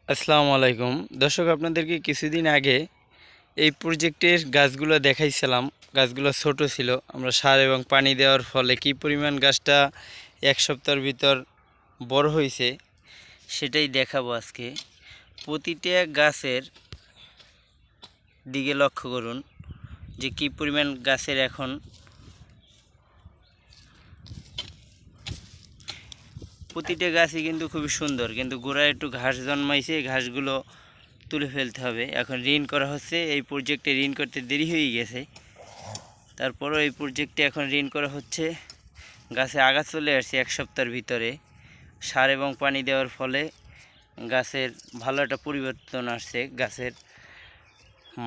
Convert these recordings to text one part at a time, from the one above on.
আসসালামু আলাইকুম দর্শক, আপনাদেরকে কিছুদিন আগে এই প্রজেক্টের গাছগুলো দেখাইছিলাম। গাছগুলো ছোট ছিল। আমরা সার এবং পানি দেওয়ার ফলে কি পরিমাণ গাছটা এক সপ্তাহের ভিতর বড় হয়েছে সেটাই দেখাবো আজকে। প্রতিটা গাছের দিকে লক্ষ্য করুন যে কি পরিমাণ গাছের এখন প্রতিটা গাছই কিন্তু খুবই সুন্দর, কিন্তু গোড়ায় একটু ঘাস জন্মাইছে। ঘাসগুলো তুলে ফেলতে হবে। এখন ঋণ করা হচ্ছে। এই প্রজেক্টে ঋণ করতে দেরি হয়ে গেছে, তারপরও এই প্রজেক্টে এখন ঋণ করা হচ্ছে। গাছে আগা চলে আসছে এক সপ্তাহের ভিতরে। সার এবং পানি দেওয়ার ফলে গাছের ভালো একটা পরিবর্তন আসছে। গাছের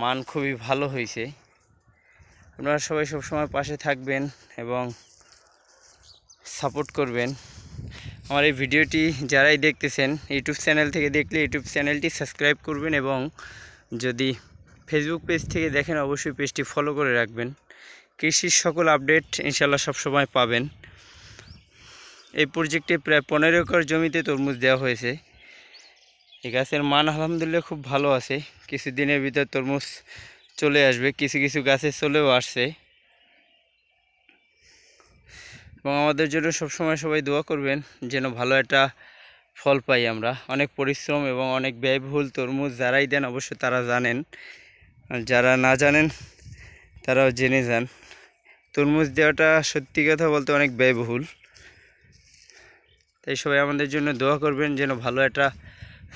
মান খুবই ভালো হয়েছে। আপনারা সবাই সবসময় পাশে থাকবেন এবং সাপোর্ট করবেন। আমার এই ভিডিওটি যারাই দেখতেছেন ইউটিউব চ্যানেল থেকে দেখলে ইউটিউব চ্যানেলটি সাবস্ক্রাইব করবেন, এবং যদি ফেসবুক পেজ থেকে দেখেন অবশ্যই পেজটি ফলো করে রাখবেন। কৃষির সকল আপডেট ইনশাল্লাহ সবসময় পাবেন। এই প্রজেক্টে প্রায় 15 একর জমিতে তরমুজ দেওয়া হয়েছে। এই গাছের মান আলহামদুলিল্লাহ খুব ভালো আছে। কিছুদিনের ভিতর তরমুজ চলে আসবে, কিছু কিছু গাছে চলেও আসছে। এবং আমাদের জন্য সবসময় সবাই দোয়া করবেন যেন ভালো একটা ফল পাই আমরা। অনেক পরিশ্রম এবং অনেক ব্যয়বহুল তরমুজ। যারাই দেন অবশ্যই তারা জানেন, আর যারা না জানেন তারাও জেনে যান। তরমুজ দেওয়াটা সত্যি কথা বলতে অনেক ব্যয়বহুল। তাই সবাই আমাদের জন্য দোয়া করবেন যেন ভালো একটা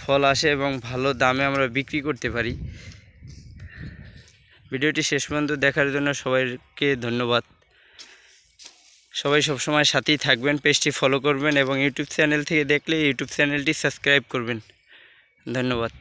ফল আসে এবং ভালো দামে আমরা বিক্রি করতে পারি। ভিডিওটি শেষ পর্যন্ত দেখার জন্য সবাইকে ধন্যবাদ। সবাই সবসময় সাথেই থাকবেন, পেজটি ফলো করবেন এবং ইউটিউব চ্যানেল থেকে দেখলে ইউটিউব চ্যানেলটি সাবস্ক্রাইব করবেন। ধন্যবাদ।